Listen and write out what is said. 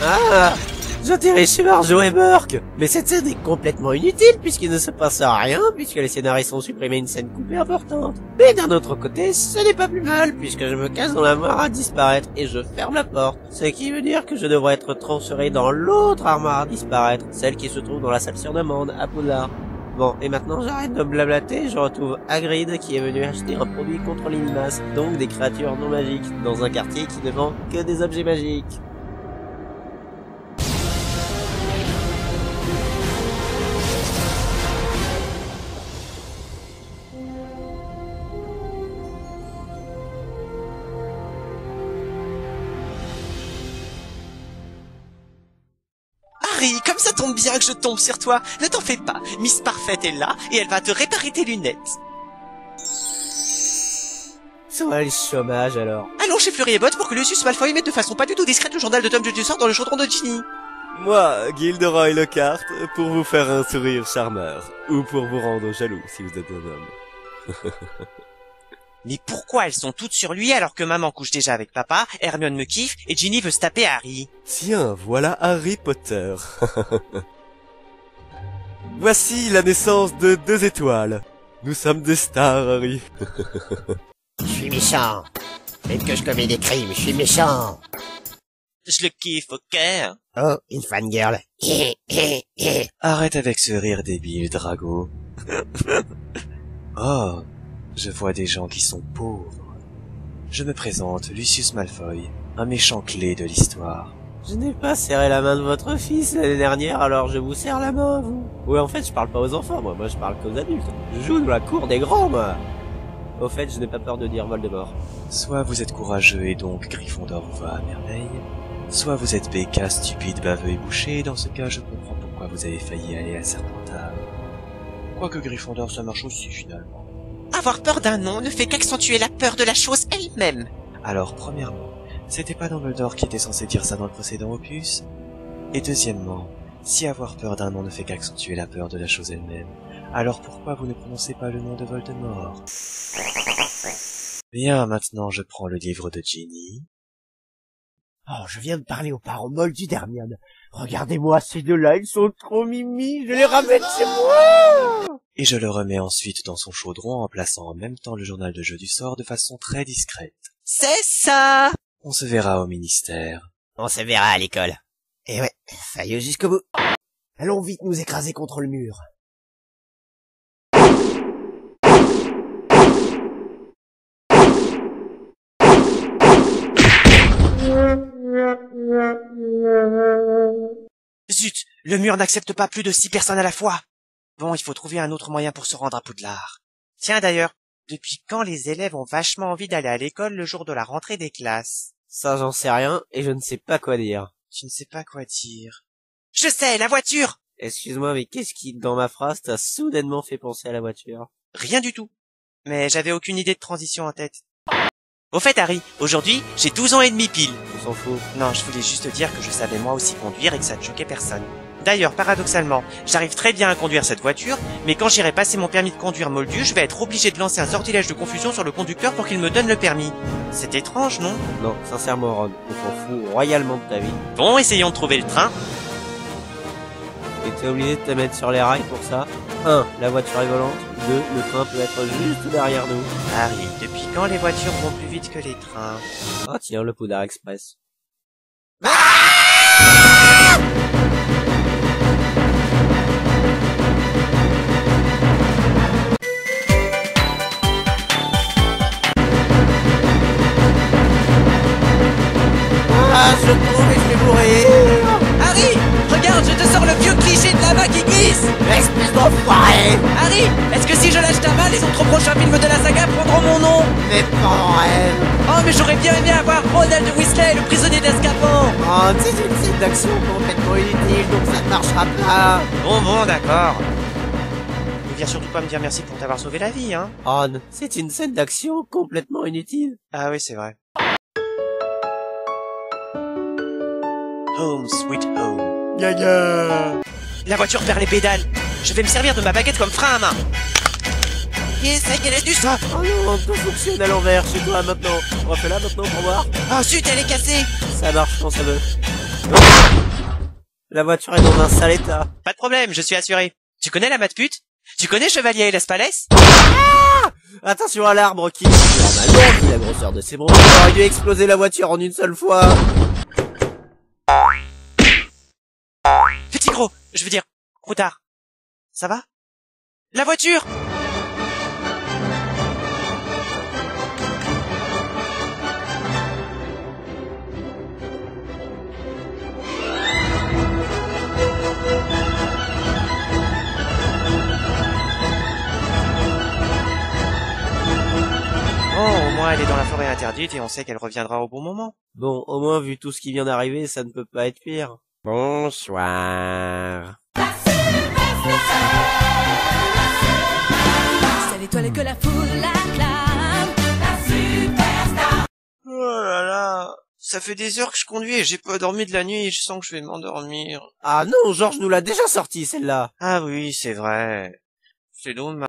Ah, j'atterris chez Marjo et Burke. Mais cette scène est complètement inutile puisqu'il ne se passe rien, puisque les scénaristes ont supprimé une scène coupée importante. Mais d'un autre côté, ce n'est pas plus mal puisque je me casse dans la mare à disparaître et je ferme la porte. Ce qui veut dire que je devrais être transféré dans l'autre armoire à disparaître, celle qui se trouve dans la salle sur demande à Poudlard. Bon, et maintenant j'arrête de blablater, je retrouve Hagrid qui est venu acheter un produit contre les limaces, donc des créatures non magiques, dans un quartier qui ne vend que des objets magiques. Harry, comme ça tombe bien que je tombe sur toi, ne t'en fais pas, Miss Parfaite est là et elle va te réparer tes lunettes. Soit le chômage alors. Allons chez Fleury et Botte pour que Lucius Malfoy mette de façon pas du tout discrète le journal de Tom Jones dans le chaudron de Ginny. Moi, Gilderoy Lockhart, pour vous faire un sourire charmeur, ou pour vous rendre jaloux si vous êtes un homme. Mais pourquoi elles sont toutes sur lui alors que maman couche déjà avec papa, Hermione me kiffe et Ginny veut se taper Harry? Tiens, voilà Harry Potter. Voici la naissance de 2 étoiles. Nous sommes des stars, Harry. Je suis méchant. Même que je commets des crimes, je suis méchant. Je le kiffe au cœur. Oh, une fangirl. Arrête avec ce rire débile, Drago. Oh, je vois des gens qui sont pauvres. Je me présente, Lucius Malfoy, un méchant clé de l'histoire. Je n'ai pas serré la main de votre fils l'année dernière, alors je vous serre la main à vous. Oui, en fait, je parle pas aux enfants, moi je parle qu'aux adultes. Je joue dans la cour des grands, moi. Au fait, je n'ai pas peur de dire Voldemort. Soit vous êtes courageux et donc Gryffondor vous va à merveille, soit vous êtes bécat, stupide, baveux et bouché, et dans ce cas je comprends pourquoi vous avez failli aller à Serpentard. Quoique Gryffondor ça marche aussi finalement. Avoir peur d'un nom ne fait qu'accentuer la peur de la chose elle-même. Alors premièrement, c'était pas Dumbledore qui était censé dire ça dans le précédent opus. Et deuxièmement, si avoir peur d'un nom ne fait qu'accentuer la peur de la chose elle-même, alors pourquoi vous ne prononcez pas le nom de Voldemort? Bien, maintenant je prends le livre de Ginny. Oh, je viens de parler aux parents moldus d'Hermione. Regardez-moi ces deux-là, ils sont trop mimi, je les ramène chez moi! Et je le remets ensuite dans son chaudron en plaçant en même temps le journal de jeu du sort de façon très discrète. C'est ça! On se verra au ministère. On se verra à l'école. Et ouais, failleux jusqu'au bout. Allons vite nous écraser contre le mur. Zut, le mur n'accepte pas plus de 6 personnes à la fois. Bon, il faut trouver un autre moyen pour se rendre à Poudlard. Tiens d'ailleurs, depuis quand les élèves ont vachement envie d'aller à l'école le jour de la rentrée des classes? Ça, j'en sais rien, et je ne sais pas quoi dire. Tu ne sais pas quoi dire. Je sais, la voiture! Excuse-moi, mais qu'est-ce qui, dans ma phrase, t'a soudainement fait penser à la voiture? Rien du tout. Mais j'avais aucune idée de transition en tête. Au fait, Harry, aujourd'hui, j'ai 12 ans et demi pile. On s'en fout. Non, je voulais juste dire que je savais moi aussi conduire et que ça ne choquait personne. D'ailleurs, paradoxalement, j'arrive très bien à conduire cette voiture, mais quand j'irai passer mon permis de conduire moldu, je vais être obligé de lancer un sortilège de confusion sur le conducteur pour qu'il me donne le permis. C'est étrange, non? Non, sincèrement, Ron, on s'en fout royalement de ta vie. Bon, essayons de trouver le train. Et t'es obligé de te mettre sur les rails pour ça. 1. La voiture est volante. 2. Le train peut être juste derrière nous. Harry, depuis quand les voitures vont plus vite que les trains? Oh tiens, le Poudlard Express. Ah, je tombe et je vais mourir. Harry, regarde, je te sors le vieux cliché de là-bas qui glisse. Espèce d'enfoiré. Harry, est-ce que si je lâche ta balle, les autres prochains films de la saga prendront mon nom? Mais pas en rêve. Oh, mais j'aurais bien aimé avoir Ronald Weasley, le prisonnier d'Azkaban. Oh, c'est une scène d'action complètement inutile, donc ça ne marchera pas. Bon, d'accord. Ne viens surtout pas me dire merci pour t'avoir sauvé la vie, hein. Ron, c'est une scène d'action complètement inutile. Ah oui, c'est vrai. Home sweet home. Gaga. La voiture perd les pédales. Je vais me servir de ma baguette comme frein à main. Ça y est, laisse du ça. Oh non, tout fonctionne à l'envers chez toi maintenant. Refais-la maintenant pour voir. Oh zut, elle est cassée. Ça marche quand ça veut. La voiture est dans un sale état. Pas de problème, je suis assuré. Tu connais la mat pute? Tu connais Chevalier et Las Palès? Attention à l'arbre qui... Normalement, vu la grosseur de ses branches, il aurait dû exploser la voiture en une seule fois. Petit gros, je veux dire, routard. Ça va? La voiture! Bon, au moins elle est dans la forêt interdite et on sait qu'elle reviendra au bon moment. Bon, au moins, vu tout ce qui vient d'arriver, ça ne peut pas être pire. Bonsoir. C'est l'étoile que la foule acclame. La superstar. Oh là là, ça fait des heures que je conduis et j'ai pas dormi de la nuit et je sens que je vais m'endormir. Ah non, Georges nous l'a déjà sorti, celle-là. Ah oui, c'est vrai. C'est dommage.